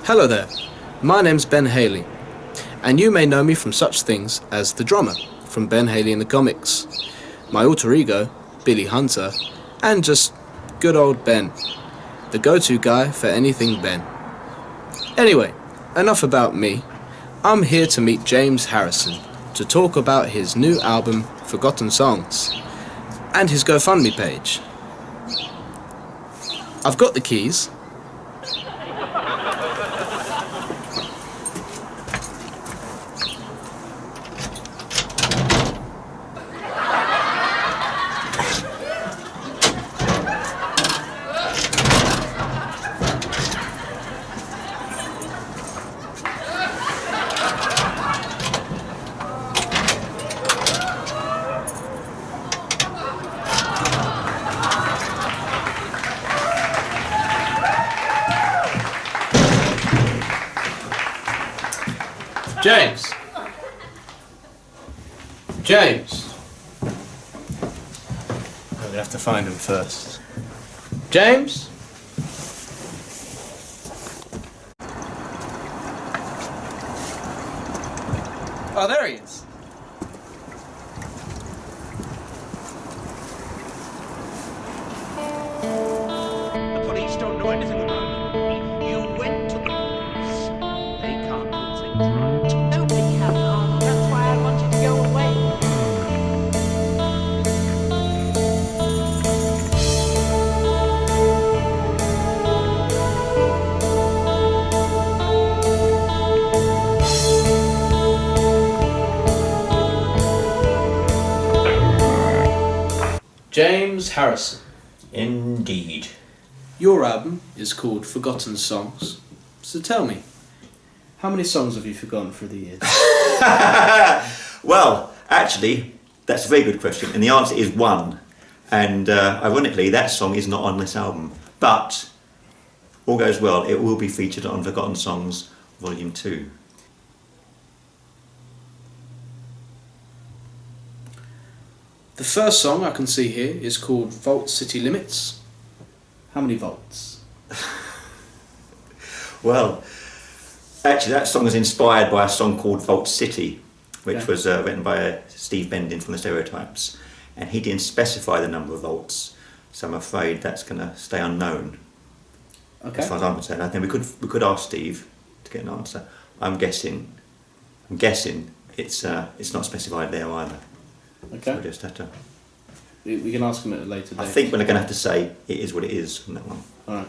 Hello there, my name's Ben Haley, and you may know me from such things as the drummer from Ben Haley and the Comics, my alter ego, Billy Hunter, and just good old Ben, the go-to guy for anything Ben. Anyway, enough about me. I'm here to meet James Harrison to talk about his new album, Forgotten Songs, and his GoFundMe page. I've got the keys. James! James! I'm gonna have to find him first. James? Oh, there he is. The police don't know anything about it. You went to the police. They can't do things right. Nobody can, Arnold. That's why I want you to go away. James Harrison. Indeed. Your album is called Forgotten Songs. So tell me, how many songs have you forgotten through the years? Well, actually, that's a very good question, and the answer is one. And ironically, that song is not on this album. But, all goes well, it will be featured on Forgotten Songs Volume 2. The first song I can see here is called Vault City Limits. How many volts? Well, actually, that song is inspired by a song called Vault City, which Okay. was written by Steve Bendin from the Stereotypes. And he didn't specify the number of volts, so I'm afraid that's going to stay unknown. Okay. As far as I'm concerned, I think we could ask Steve to get an answer. I'm guessing it's not specified there either. So we Okay. just have to. We can ask him at a later date. I think we're going to have to say it is what it is on that one. Alright.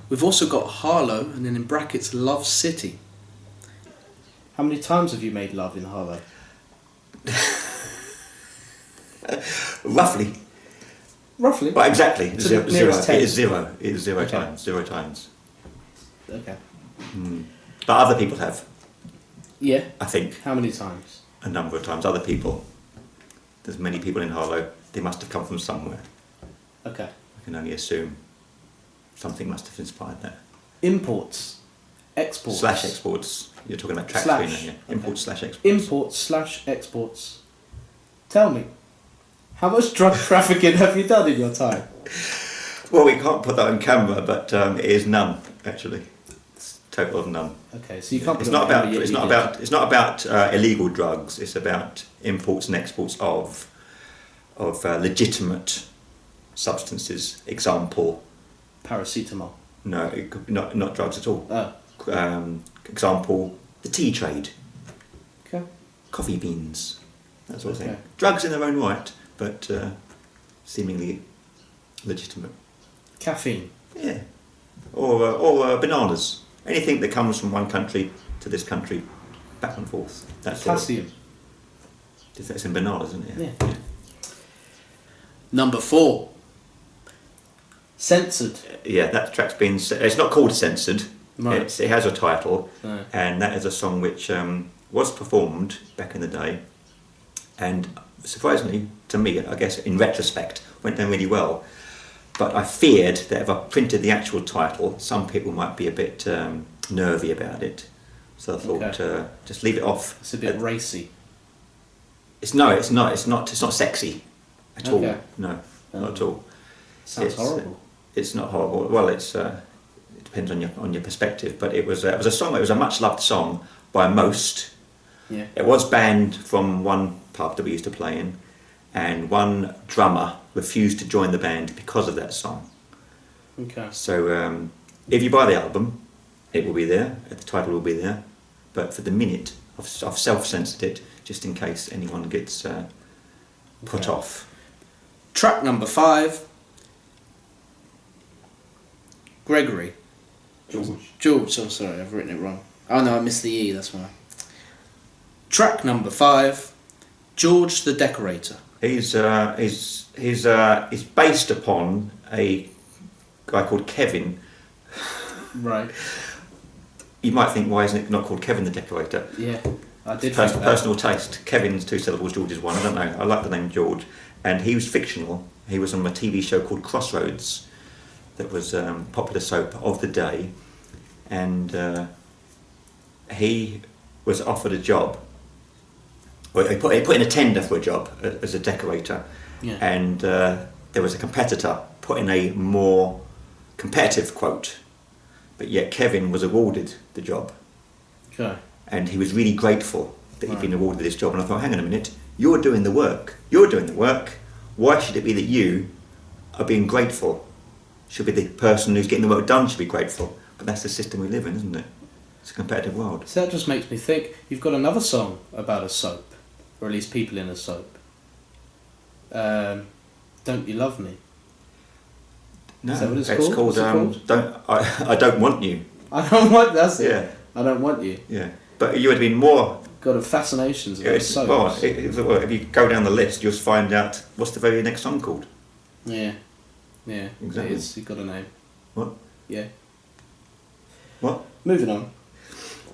We've also got Harlow and then in brackets Love City. How many times have you made love in Harlow? Roughly, Roughly. but exactly To zero. the nearest 10. It is zero. It is zero Okay. times. 0 times. Okay. But other people have, Yeah. I think, How many times? a number of times. Other people. There's many people in Harlow. They must have come from somewhere. Okay. I can only assume something must have inspired that. Imports. Exports. Slash exports. You're talking about track Slash. screen, aren't you? Okay. Imports slash exports. Imports slash exports. Tell me, how much drug trafficking have you done in your time? Well, we can't put that on camera, but it is none actually. It's total of none. Okay, so you can't. It's put it not on camera, about. yet It's you not did. about. It's not about illegal drugs. It's about imports and exports of legitimate substances. Example. Paracetamol. No, it could, not drugs at all. Oh. Example: the tea trade, Okay. coffee beans, that sort of Okay. thing. Drugs in their own right, but seemingly legitimate. Caffeine. Yeah, or bananas. Anything that comes from one country to this country, back and forth. That's all. Potassium. That's in bananas, isn't it? Yeah. Number 4. Censored. Yeah, that track's been. It's not called Censored. Right. It has a title, Right. and that is a song which was performed back in the day, and surprisingly to me, I guess in retrospect, went down really well. But I feared that if I printed the actual title, some people might be a bit nervy about it. So I thought, Okay. just leave it off. It's a bit racy. It's not sexy at all. Okay. No, not at all. Sounds It's, horrible. It's not horrible. Well, it depends on your perspective. But it was a song. It was a much loved song by most. Yeah. It was banned from one pub that we used to play in, and one drummer refused to join the band because of that song. Okay. So if you buy the album, it will be there. The title will be there. But for the minute, I've self-censored it just in case anyone gets put Okay. off. Track number 5. Gregory. George. Oh, sorry, I've written it wrong. Oh no, I missed the E. That's why. Track number 5. George the Decorator. He's based upon a guy called Kevin. Right. You might think, why isn't it not called Kevin the Decorator? Yeah, I did. think that. Personal taste. Kevin's 2 syllables, George is 1. I don't know. I like the name George. And he was fictional. He was on a TV show called Crossroads that was popular soap of the day. And he was offered a job. Well, he put in a tender for a job as a decorator. Yeah. And there was a competitor put in a more competitive quote. But yet Kevin was awarded the job. Okay. And he was really grateful that he'd Right. been awarded this job. And I thought, hang on a minute, you're doing the work. You're doing the work. Why should it be that you are being grateful? Should be the person who's getting the work done should be grateful. But that's the system we live in, isn't it? It's a competitive world. So that just makes me think. You've got another song about a soap, or at least people in a soap. Don't You Love Me? No, Is that what it's it's called? called, What's it called? I Don't Want You. I don't want. That's it. Yeah. I don't want you. Yeah. But you would have been more... Got a fascinations about Well, soaps. if you go down the list, you'll find out what's the very next song called. Yeah. Yeah. Exactly. It is. You've got a name. What? Yeah. What? Moving on.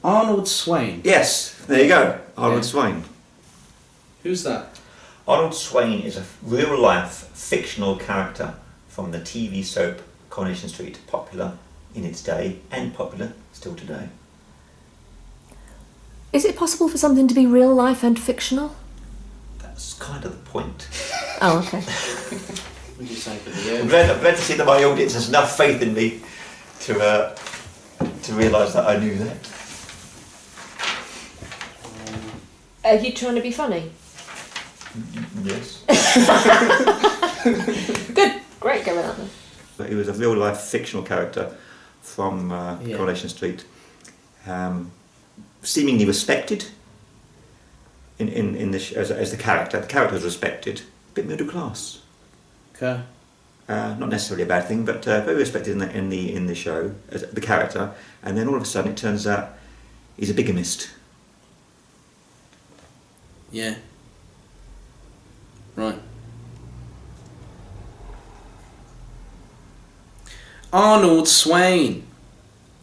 Arnold Swain. Yes, there you go. Arnold Yeah. Swain. Who's that? Arnold Swain is a real-life fictional character from the TV soap Coronation Street, popular in its day and popular still today. Is it possible for something to be real life and fictional? That's kind of the point. Oh, okay. What did you say for the I'm glad to see that my audience has enough faith in me to realise that I knew that. Are you trying to be funny? Yes. Good. Great, go with that then. But he was a real-life fictional character from Yeah. Coronation Street. Seemingly respected in the as the character. The character was respected. A bit middle class. Okay. Not necessarily a bad thing, but very respected in the show as the character. And then all of a sudden, it turns out he's a bigamist. Yeah. Right. Arnold Swain.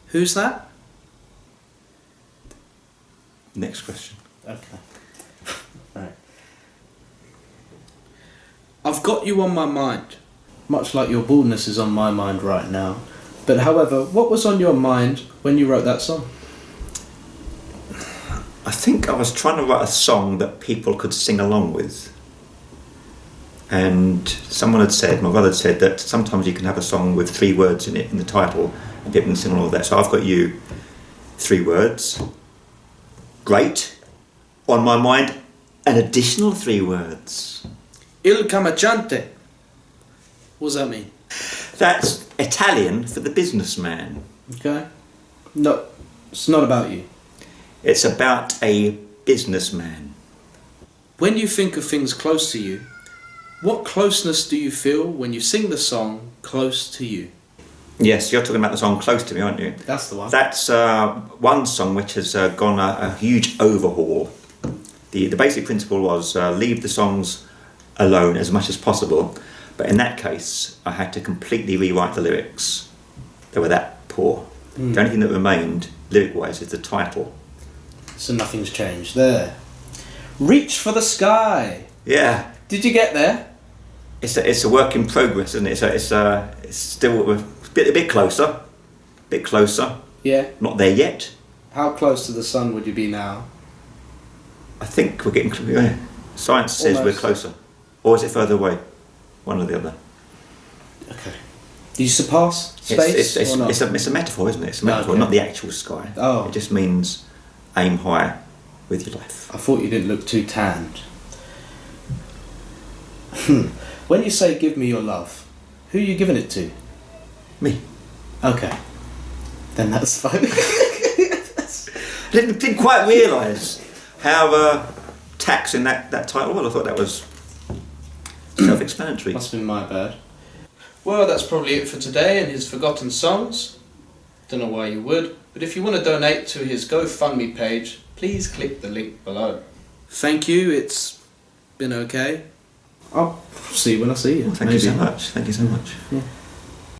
Who's that? Next question. Okay. Right. I've got you on my mind. Much like your baldness is on my mind right now. But however, what was on your mind when you wrote that song? I think I was trying to write a song that people could sing along with. And someone had said, my brother had said, that sometimes you can have a song with 3 words in it, in the title, and people can sing along with that. So I've got you 3 words. Great. On my mind, an additional 3 words. Il Camacciante. What does that mean? That's Italian for the businessman. Okay. No, it's not about you. It's about a businessman. When you think of things close to you, what closeness do you feel when you sing the song Close to You? Yes, you're talking about the song Close to Me, aren't you? That's the one. That's one song which has gone a huge overhaul. The basic principle was leave the songs alone as much as possible, but in that case I had to completely rewrite the lyrics. They were that poor. The only thing that remained lyric-wise is the title. So nothing's changed there. Reach for the sky. Yeah, Did you get there? it's a work in progress, isn't it? It's still a bit closer, Yeah. Not there yet. How close to the sun would you be now? I think we're getting. Yeah. Science says we're Almost. closer, or is it further away? One or the other. Okay. Did you surpass space or not? It's a metaphor, isn't it? It's a metaphor, Okay. not the actual sky. Oh. It just means aim high with your life. I thought you didn't look too tanned. When you say give me your love, who are you giving it to? Me. Okay. Then that's fine. I didn't quite realise how taxing that title was. I thought that was self-explanatory. Must have been my bad. Well, that's probably it for today and his forgotten songs. Don't know why you would, but if you want to donate to his GoFundMe page, please click the link below. Thank you, it's been okay. I'll see you when I see you. Thank you so much. Thank you so much. Yeah.